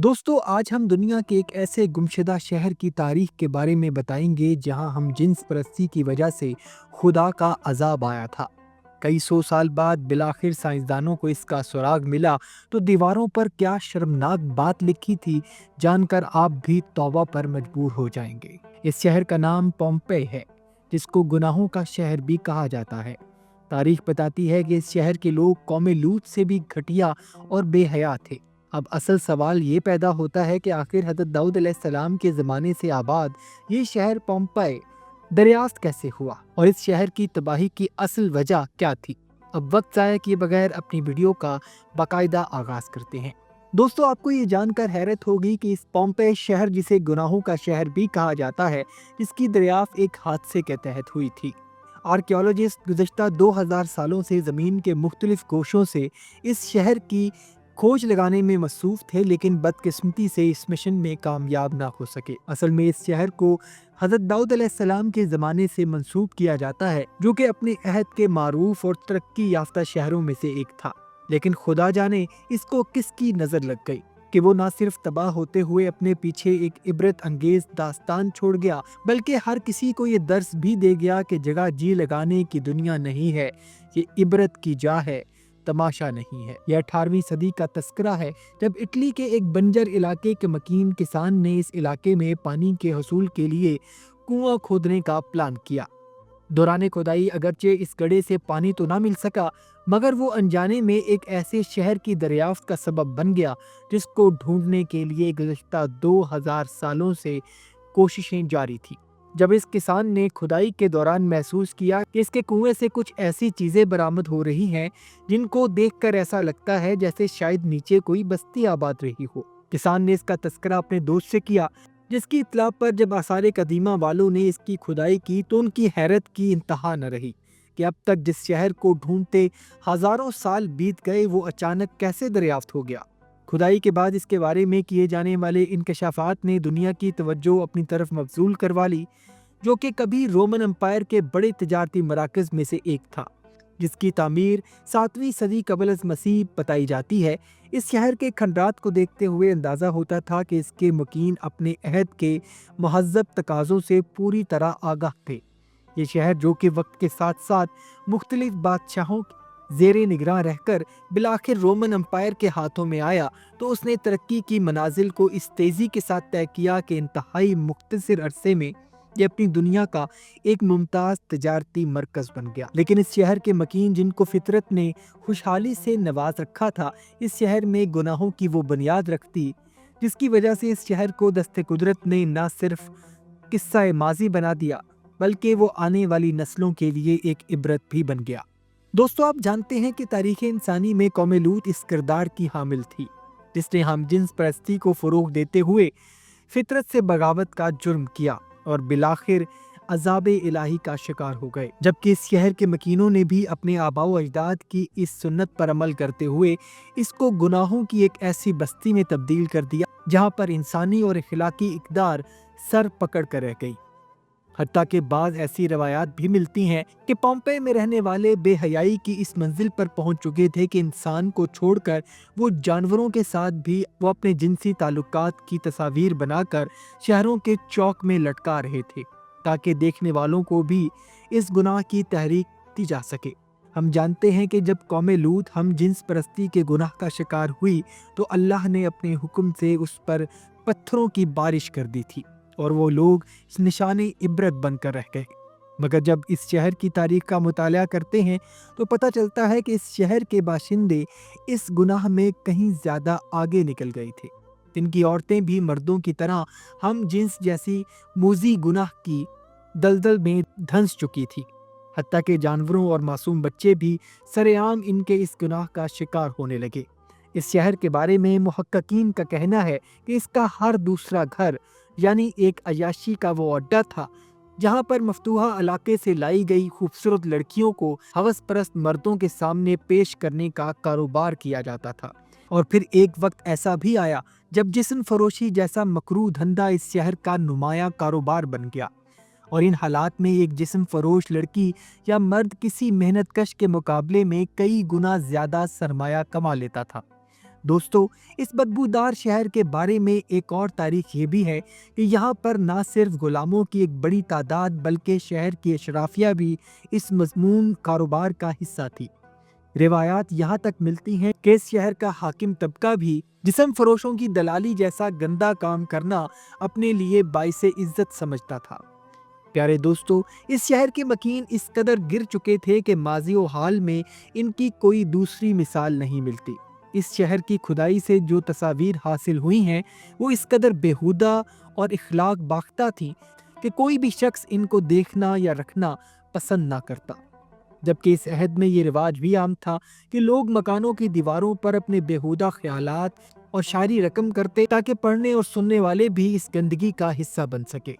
दोस्तों, आज हम दुनिया के एक ऐसे गुमशुदा शहर की तारीख के बारे में बताएंगे जहां हम जिन्स परस्ती की वजह से खुदा का अजाब आया था। कई सौ साल बाद बिलाखिर साइंसदानों को इसका सुराग मिला तो दीवारों पर क्या शर्मनाक बात लिखी थी, जानकर आप भी तौबा पर मजबूर हो जाएंगे। इस शहर का नाम पोम्पेई है, जिसको गुनाहों का शहर भी कहा जाता है। तारीख बताती है कि इस शहर के लोग कौमे लूत से भी घटिया और बेहया थे। अब असल सवाल ये पैदा होता है कि आखिर हज़रत दाऊद अलैहिस्सलाम के ज़माने से आबाद ये शहर पोम्पेई दरियाफ्त कैसे हुआ और इस शहर की तबाही की असल वजह क्या थी। अब वक्त ज़ाया किए बगैर अपनी वीडियो का बाकायदा आगाज़ करते हैं। दोस्तों, आपको ये जानकर हैरत होगी कि इस पोम्पेई शहर, जिसे गुनाहों का शहर भी कहा जाता है, जिसकी दरियाफ्त एक हादसे के तहत हुई थी। आर्कियोलॉजिस्ट गुज़श्ता 2000 सालों से ज़मीन के मुख्तलिफ गोशों से इस शहर की खोज लगाने में मसरूफ थे, लेकिन बदकिस्मती से इस मिशन में कामयाब ना हो सके। असल में इस शहर को हज़रत दाऊद अलैहिस्सलाम के ज़माने से मंसूब किया जाता है, जो कि अपने अहद के मारूफ और तरक्की याफ्ता शहरों में से एक था। लेकिन खुदा जाने इसको किसकी नज़र लग गई कि वो ना सिर्फ तबाह होते हुए अपने पीछे एक इबरत अंगेज दास्तान छोड़ गया, बल्कि हर किसी को ये दर्स भी दे गया कि जगह जी लगाने की दुनिया नहीं है, ये इबरत की जा है, तमाशा नहीं है। यह 18वीं सदी का तस्करा है, जब इटली के एक बंजर इलाके के मकीन किसान ने इस इलाके में पानी के हसूल के लिए कुआं खोदने का प्लान किया। दौरान खुदाई अगरचे इस गड्ढे से पानी तो ना मिल सका, मगर वो अनजाने में एक ऐसे शहर की दरियाफ्त का सबब बन गया जिसको ढूंढने के लिए गुज़श्ता 2000 सालों से कोशिशें जारी थी। जब इस किसान ने खुदाई के दौरान महसूस किया कि इसके कुएं से कुछ ऐसी चीजें बरामद हो रही हैं जिनको देखकर ऐसा लगता है जैसे शायद नीचे कोई बस्ती आबाद रही हो, किसान ने इसका तस्करा अपने दोस्त से किया, जिसकी इत्तला पर जब आसार कदीमा वालों ने इसकी खुदाई की तो उनकी हैरत की इंतहा न रही कि अब तक जिस शहर को ढूंढते हजारों साल बीत गए, वो अचानक कैसे दरियाफ्त हो गया। खुदाई के बाद इसके बारे में किए जाने वाले इंकशाफात ने दुनिया की तवज्जो अपनी तरफ मबजूल करवा ली, जो कि कभी रोमन एम्पायर के बड़े तिजारती मराकज़ में से एक था, जिसकी तामीर 7वीं सदी कबल अज़ मसीह बताई जाती है। इस शहर के खंडरात को देखते हुए अंदाज़ा होता था कि इसके मुकीन अपने अहद के महज़्ज़ब तकाज़ों से पूरी तरह आगाह थे। ये शहर, जो कि वक्त के साथ साथ मुख्तलिफ बादशाहों ज़ेरे निगरान रहकर बिलाखिर रोमन एम्पायर के हाथों में आया, तो उसने तरक्की की मनाजिल को इस तेज़ी के साथ तय किया कि इंतहाई मुख्तसर अरसे में ये अपनी दुनिया का एक मुमताज़ तजारती मरकज़ बन गया। लेकिन इस शहर के मकीन, जिनको फितरत ने खुशहाली से नवाज रखा था, इस शहर में गुनाहों की वो बुनियाद रखती जिसकी वजह से इस शहर को दस्ते कुदरत ने न सिर्फ किस्सा माजी बना दिया, बल्कि वो आने वाली नस्लों के लिए एक इबरत भी बन गया। दोस्तों, आप जानते हैं कि तारीख़ इंसानी में कौम लूत इस किरदार की हामिल थी, जिसने हम जिन्स परस्ती को फ़रोग़ देते हुए फितरत से बगावत का जुर्म किया और बिलाखिर अज़ाब इलाही का शिकार हो गए। जबकि इस शहर के मकीनों ने भी अपने आबाओ अजदाद की इस सुन्नत पर अमल करते हुए इसको गुनाहों की एक ऐसी बस्ती में तब्दील कर दिया जहाँ पर इंसानी और अखलाकी इक़दार सर पकड़ कर रह गई। हत्ता के बाद ऐसी रवायात भी मिलती हैं कि पोम्पेई में रहने वाले बेहयाई की इस मंजिल पर पहुंच चुके थे कि इंसान को छोड़कर वो जानवरों के साथ भी वो अपने जिनसी ताल्लुकात की तस्वीर बनाकर शहरों के चौक में लटका रहे थे, ताकि देखने वालों को भी इस गुनाह की तहरीक दी जा सके। हम जानते हैं कि जब कौम लूत हम जिन्स परस्ती के गुनाह का शिकार हुई तो अल्लाह ने अपने हुक्म से उस पर पत्थरों की बारिश कर दी थी और वो लोग इस निशाने इबरत बनकर रह गए। मगर जब इस शहर की तारीख का मुताला करते हैं तो पता चलता है कि इस शहर के बाशिंदे इस गुनाह में कहीं ज़्यादा आगे निकल गए थे। इनकी औरतें भी मर्दों की तरह हम जिन्स जैसी मूजी गुनाह की दलदल में धंस चुकी थी। हत्ता के जानवरों और मासूम बच्चे भी सरेआम इनके इस गुनाह का शिकार होने लगे। इस शहर के बारे में मुहक्किकीन का कहना है कि इसका हर दूसरा घर, यानी एक अयाशी का वो अड्डा था जहाँ पर मफ्तूहा इलाके से लाई गई खूबसूरत लड़कियों को हवस परस्त मर्दों के सामने पेश करने का कारोबार किया जाता था। और फिर एक वक्त ऐसा भी आया जब जिस्म फरोशी जैसा मकरूह धंधा इस शहर का नुमाया कारोबार बन गया, और इन हालात में एक जिस्म फरोश लड़की या मर्द किसी मेहनत कश के मुकाबले में कई गुना ज्यादा सरमाया कमा लेता था। دوستو، اس بدبودار شہر کے بارے میں ایک اور تاریخ یہ بھی ہے کہ یہاں پر نہ صرف غلاموں کی ایک بڑی تعداد بلکہ شہر کی اشرافیہ بھی اس مذموم کاروبار کا حصہ تھی۔ روایات یہاں تک ملتی ہیں کہ اس شہر کا حاکم طبقہ بھی جسم فروشوں کی دلالی جیسا گندا کام کرنا اپنے لیے باعث عزت سمجھتا تھا۔ پیارے دوستو، اس شہر کے مکین اس قدر گر چکے تھے کہ ماضی و حال میں ان کی کوئی دوسری مثال نہیں ملتی۔ اس شہر کی کھدائی سے جو تصاویر حاصل ہوئی ہیں وہ اس قدر بیہودہ اور اخلاق باختہ تھیں کہ کوئی بھی شخص ان کو دیکھنا یا رکھنا پسند نہ کرتا۔ جبکہ اس عہد میں یہ رواج بھی عام تھا کہ لوگ مکانوں کی دیواروں پر اپنے بیہودہ خیالات اور شاعری رقم کرتے تاکہ پڑھنے اور سننے والے بھی اس گندگی کا حصہ بن سکے۔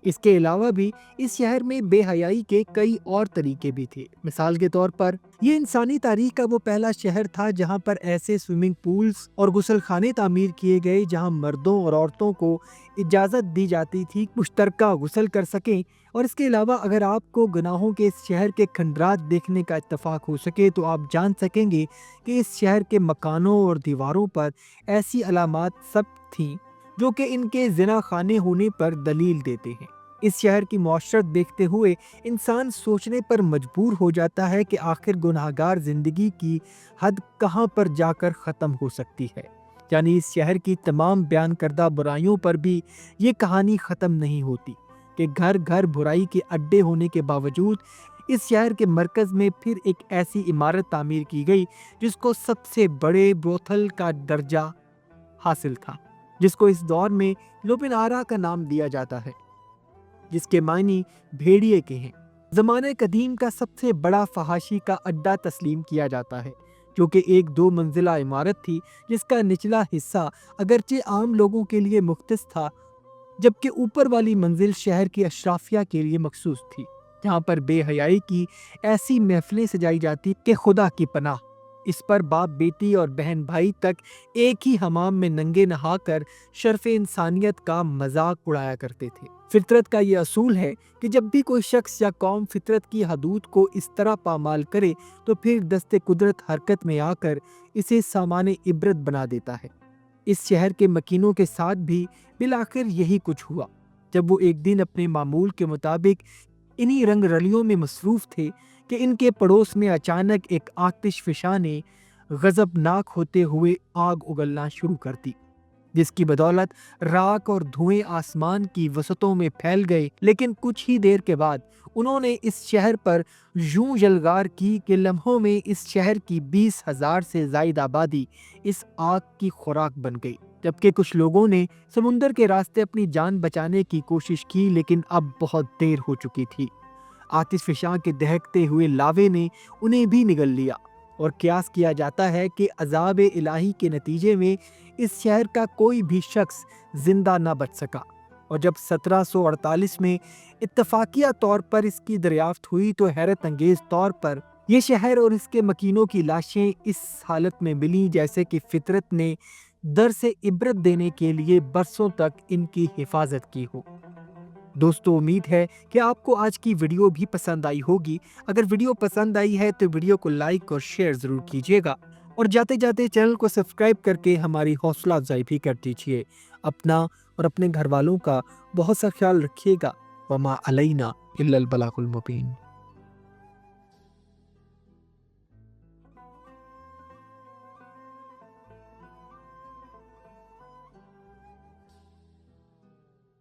اس کے علاوہ بھی اس شہر میں بے حیائی کے کئی اور طریقے بھی تھے۔ مثال کے طور پر یہ انسانی تاریخ کا وہ پہلا شہر تھا جہاں پر ایسے سوئمنگ پولز اور غسل خانے تعمیر کیے گئے جہاں مردوں اور عورتوں کو اجازت دی جاتی تھی مشترکہ غسل کر سکیں۔ اور اس کے علاوہ اگر آپ کو گناہوں کے اس شہر کے کھنڈرات دیکھنے کا اتفاق ہو سکے تو آپ جان سکیں گے کہ اس شہر کے مکانوں اور دیواروں پر ایسی علامات ثبت تھیں جو کہ ان کے زنا خانے ہونے پر دلیل دیتے ہیں۔ اس شہر کی معاشرت دیکھتے ہوئے انسان سوچنے پر مجبور ہو جاتا ہے کہ آخر گناہگار زندگی کی حد کہاں پر جا کر ختم ہو سکتی ہے۔ یعنی اس شہر کی تمام بیان کردہ برائیوں پر بھی یہ کہانی ختم نہیں ہوتی کہ گھر گھر برائی کے اڈے ہونے کے باوجود اس شہر کے مرکز میں پھر ایک ایسی عمارت تعمیر کی گئی جس کو سب سے بڑے بروتھل کا درجہ حاصل تھا، جس کو اس دور میں لوپن آرا کا نام دیا جاتا ہے، جس کے معنی بھیڑیے کے ہیں۔ زمانہ قدیم کا سب سے بڑا فحاشی کا اڈا تسلیم کیا جاتا ہے، جو کہ ایک 2 منزلہ عمارت تھی جس کا نچلا حصہ اگرچہ عام لوگوں کے لیے مختص تھا، جبکہ اوپر والی منزل شہر کی اشرافیہ کے لیے مخصوص تھی، جہاں پر بے حیائی کی ایسی محفلیں سجائی جاتی کہ خدا کی پناہ۔ اس پر باپ بیٹی اور بہن بھائی تک ایک ہی حمام میں ننگے نہا کر شرف انسانیت کا مذاق اڑایا کرتے تھے۔ فطرت کا یہ اصول ہے کہ جب بھی کوئی شخص یا قوم فطرت کی حدود کو اس طرح پامال کرے تو پھر دست قدرت حرکت میں آ کر اسے سامان عبرت بنا دیتا ہے۔ اس شہر کے مکینوں کے ساتھ بھی بالآخر یہی کچھ ہوا۔ جب وہ ایک دن اپنے معمول کے مطابق انہی رنگ رلیوں میں مصروف تھے کہ ان کے پڑوس میں اچانک ایک آتش فشاں نے غضبناک ہوتے ہوئے آگ اگلنا شروع کر دی، جس کی بدولت راکھ اور دھوئیں آسمان کی وسطوں میں پھیل گئے۔ لیکن کچھ ہی دیر کے بعد انہوں نے اس شہر پر یوں یلغار کی کہ لمحوں میں اس شہر کی 20,000 سے زائد آبادی اس آگ کی خوراک بن گئی۔ جبکہ کچھ لوگوں نے سمندر کے راستے اپنی جان بچانے کی کوشش کی، لیکن اب بہت دیر ہو چکی تھی۔ آتش فشاں کے دہکتے ہوئے لاوے نے انہیں بھی نگل لیا، اور قیاس کیا جاتا ہے کہ عذاب الہی کے نتیجے میں اس شہر کا کوئی بھی شخص زندہ نہ بچ سکا۔ اور جب 1748 میں اتفاقیہ طور پر اس کی دریافت ہوئی تو حیرت انگیز طور پر یہ شہر اور اس کے مکینوں کی لاشیں اس حالت میں ملیں جیسے کہ فطرت نے درس عبرت دینے کے لیے برسوں تک ان کی حفاظت کی ہو۔ دوستو، امید ہے کہ آپ کو آج کی ویڈیو بھی پسند آئی ہوگی۔ اگر ویڈیو پسند آئی ہے تو ویڈیو کو لائک اور شیئر ضرور کیجیے گا، اور جاتے جاتے چینل کو سبسکرائب کر کے ہماری حوصلہ افزائی بھی کر دیجیے۔ اپنا اور اپنے گھر والوں کا بہت سا خیال رکھیے گا۔ وما علینا الا البلاغ المبین۔